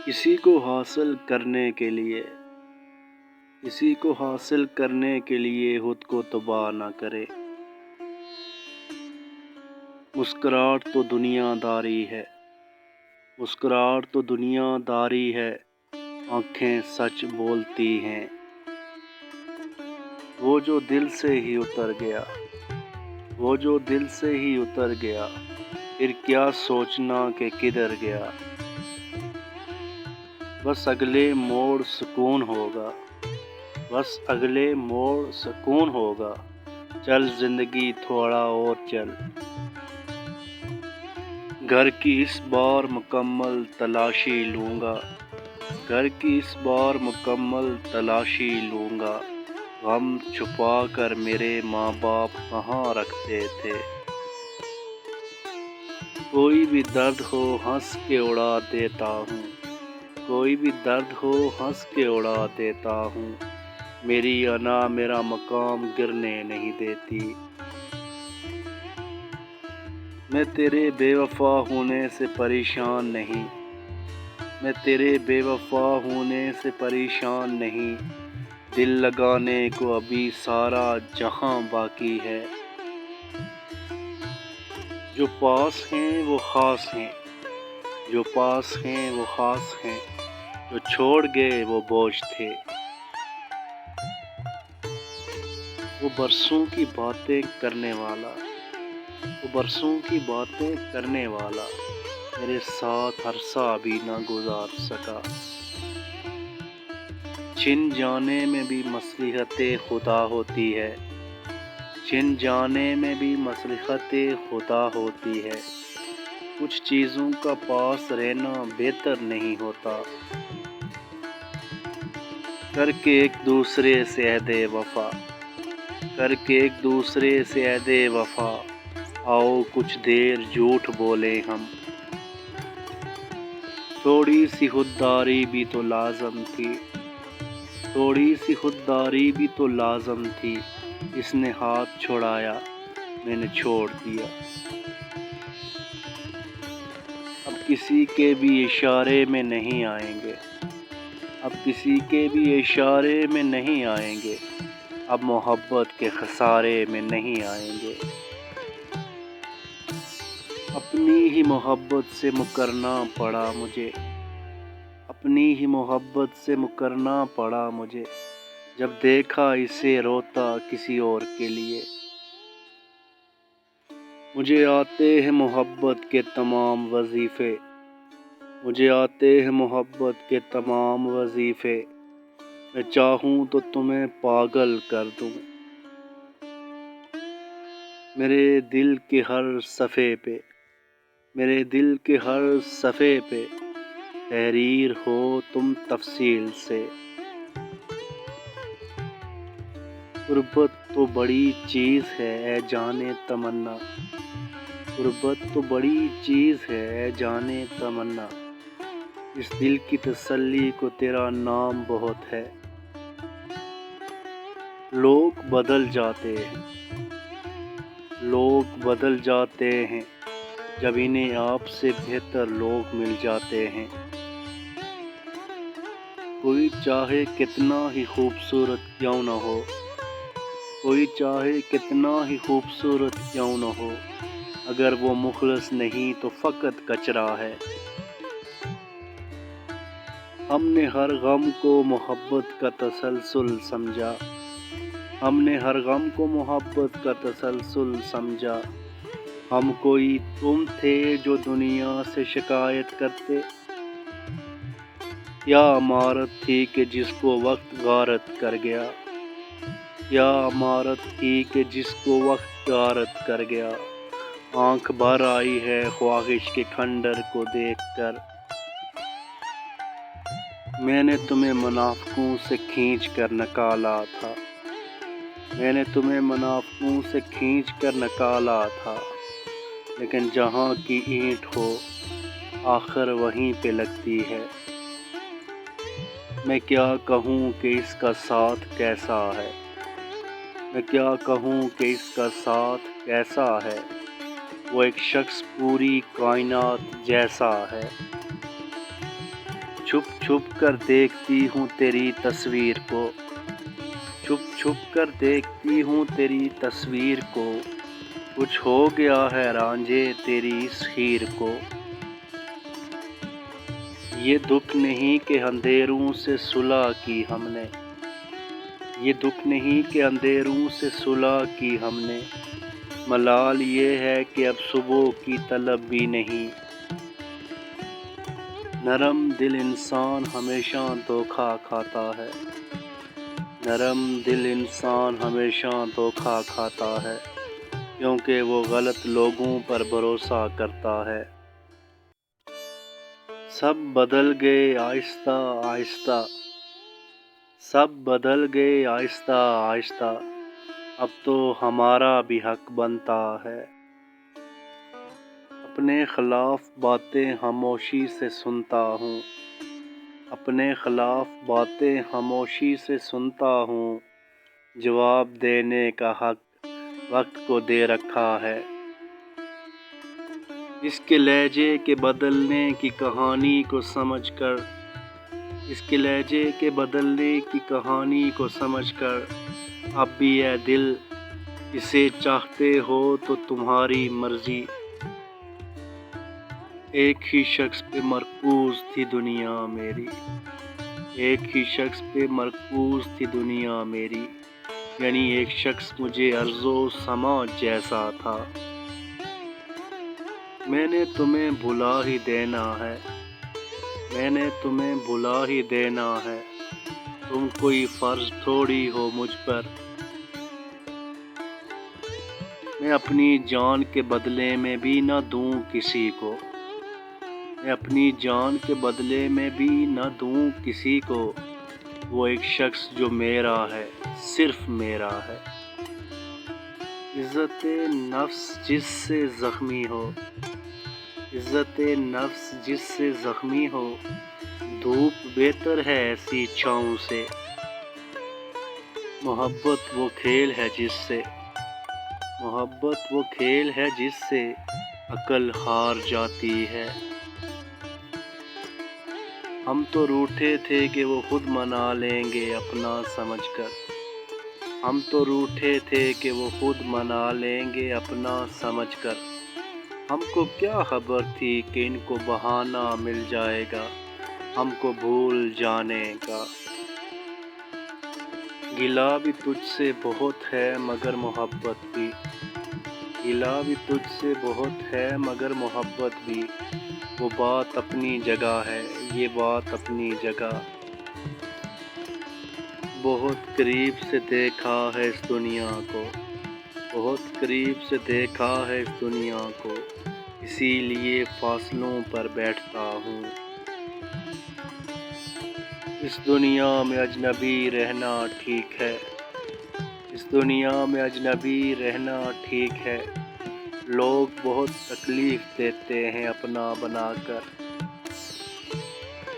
کسی کو حاصل کرنے کے لیے خود کو تباہ نہ کرے۔ مسکراہٹ تو دنیا داری ہے، آنکھیں سچ بولتی ہیں۔ وہ جو دل سے ہی اتر گیا، پھر کیا سوچنا کہ کدھر گیا۔ بس اگلے موڑ سکون ہوگا، چل زندگی تھوڑا اور چل۔ گھر کی اس بار مکمل تلاشی لوں گا، غم چھپا کر میرے ماں باپ کہاں رکھتے تھے۔ کوئی بھی درد ہو ہنس کے اڑا دیتا ہوں، میری انا میرا مقام گرنے نہیں دیتی۔ میں تیرے بے وفا ہونے سے پریشان نہیں، دل لگانے کو ابھی سارا جہاں باقی ہے۔ جو پاس ہیں وہ خاص ہیں، جو چھوڑ گئے وہ بوجھ تھے۔ وہ برسوں کی باتیں کرنے والا میرے ساتھ عرصہ بھی نہ گزار سکا۔ چھن جانے میں بھی مصلحت خدا ہوتی ہے، کچھ چیزوں کا پاس رہنا بہتر نہیں ہوتا۔ کر کے ایک دوسرے سے عہد وفا، آؤ کچھ دیر جھوٹ بولیں ہم۔ تھوڑی سی خودداری بھی تو لازم تھی، اس نے ہاتھ چھڑایا میں نے چھوڑ دیا۔ اب کسی کے بھی اشارے میں نہیں آئیں گے، اب محبت کے خسارے میں نہیں آئیں گے۔ اپنی ہی محبت سے مکرنا پڑا مجھے، جب دیکھا اسے روتا کسی اور کے لیے۔ مجھے آتے ہیں محبت کے تمام وظیفے، میں چاہوں تو تمہیں پاگل کر دوں۔ میرے دل کے ہر صفحے پہ تحریر ہو تم تفصیل سے۔ غربت تو بڑی چیز ہے اے جانے تمنا، اس دل کی تسلی کو تیرا نام بہت ہے۔ لوگ بدل جاتے ہیں جب انہیں آپ سے بہتر لوگ مل جاتے ہیں۔ کوئی چاہے کتنا ہی خوبصورت کیوں نہ ہو، اگر وہ مخلص نہیں تو فقط کچرا ہے۔ ہم نے ہر غم کو محبت کا تسلسل سمجھا۔ ہم کوئی تم تھے جو دنیا سے شکایت کرتے، یا عمارت تھی کہ جس کو وقت غارت کر گیا۔ آنکھ بھر آئی ہے خواہش کے کھنڈر کو دیکھ کر، میں نے تمہیں منافقوں سے کھینچ کر نکالا تھا، لیکن جہاں کی اینٹ ہو آخر وہیں پہ لگتی ہے۔ میں کیا کہوں کہ اس کا ساتھ کیسا ہے، وہ ایک شخص پوری کائنات جیسا ہے۔ چھپ چھپ کر دیکھتی ہوں تیری تصویر کو، چھپ چھپ کر دیکھتی ہوں تیری تصویر کو، کچھ ہو گیا ہے رانجھے تیری اس ہیر کو۔ یہ دکھ نہیں کہ اندھیروں سے صلح کی ہم نے، یہ دکھ نہیں کہ اندھیروں سے صلح کی ہم نے، ملال یہ ہے کہ اب صبح کی طلب بھی نہیں۔ نرم دل انسان ہمیشہ دھوکا کھاتا ہے، نرم دل انسان ہمیشہ دھوکا کھاتا ہے، کیونکہ وہ غلط لوگوں پر بھروسہ کرتا ہے۔ سب بدل گئے آہستہ آہستہ، سب بدل گئے آہستہ آہستہ، اب تو ہمارا بھی حق بنتا ہے۔ اپنے خلاف باتیں خاموشی سے سنتا ہوں، اپنے خلاف باتیں خاموشی سے سنتا ہوں، جواب دینے کا حق وقت کو دے رکھا ہے۔ اس کے لہجے کے بدلنے کی کہانی کو سمجھ کر، اس کے لہجے کے بدلنے کی کہانی کو سمجھ کر، اب بھی اے دل اسے چاہتے ہو تو تمہاری مرضی۔ ایک ہی شخص پہ مرکوز تھی دنیا میری، ایک ہی شخص پہ مرکوز تھی دنیا میری، یعنی ایک شخص مجھے ارض و سماء جیسا تھا۔ میں نے تمہیں بھلا ہی دینا ہے، میں نے تمہیں بھلا ہی دینا ہے، تم کوئی فرض تھوڑی ہو مجھ پر۔ میں اپنی جان کے بدلے میں بھی نہ دوں کسی کو، میں اپنی جان کے بدلے میں بھی نہ دوں کسی کو، وہ ایک شخص جو میرا ہے، صرف میرا ہے۔ عزت نفس جس سے زخمی ہو، عزت نفس جس سے زخمی ہو، دھوپ بہتر ہے ایسی چھاؤں سے۔ محبت وہ کھیل ہے جس سے، محبت وہ کھیل ہے جس سے عقل ہار جاتی ہے۔ ہم تو روٹھے تھے کہ وہ خود منا لیں گے اپنا سمجھ کر، ہم تو روٹھے تھے کہ وہ خود منا لیں گے اپنا سمجھ کر، ہم کو کیا خبر تھی کہ ان کو بہانہ مل جائے گا ہم کو بھول جانے کا۔ گلہ بھی تجھ سے بہت ہے مگر محبت بھی، گلہ بھی تجھ سے بہت ہے مگر محبت بھی، وہ بات اپنی جگہ ہے یہ بات اپنی جگہ۔ بہت قریب سے دیکھا ہے اس دنیا کو، بہت قریب سے دیکھا ہے اس دنیا کو، اسی لیے فاصلوں پر بیٹھتا ہوں۔ اس دنیا میں اجنبی رہنا ٹھیک ہے، اس دنیا میں اجنبی رہنا ٹھیک ہے، لوگ بہت تکلیف دیتے ہیں اپنا بنا کر۔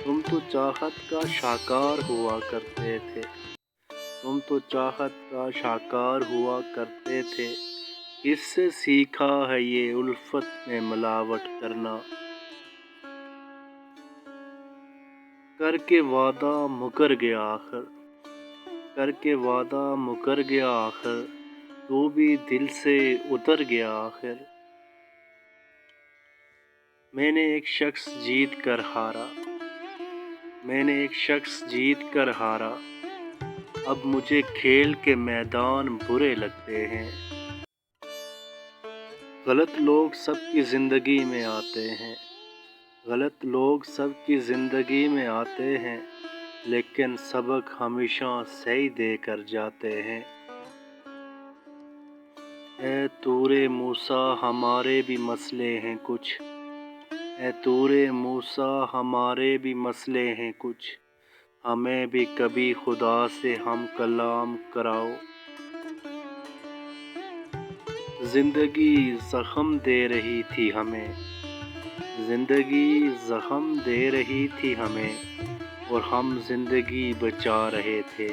تم تو چاہت کا شاہکار ہوا کرتے تھے، تم تو چاہت کا شاہکار ہوا کرتے تھے، کس سے سیکھا ہے یہ الفت میں ملاوٹ کرنا۔ کر کے وعدہ مکر گیا آخر، کر کے وعدہ مکر گیا آخر، تو بھی دل سے اتر گیا آخر۔ میں نے ایک شخص جیت کر ہارا، میں نے ایک شخص جیت کر ہارا، اب مجھے کھیل کے میدان برے لگتے ہیں۔ غلط لوگ سب کی زندگی میں آتے ہیں، غلط لوگ سب کی زندگی میں آتے ہیں، لیکن سبق ہمیشہ صحیح دے کر جاتے ہیں۔ اے طور موسیٰ ہمارے بھی مسئلے ہیں کچھ، اے طور موسیٰ ہمارے بھی مسئلے ہیں کچھ، ہمیں بھی کبھی خدا سے ہم کلام کراؤ۔ زندگی زخم دے رہی تھی ہمیں، زندگی زخم دے رہی تھی ہمیں، اور ہم زندگی بچا رہے تھے۔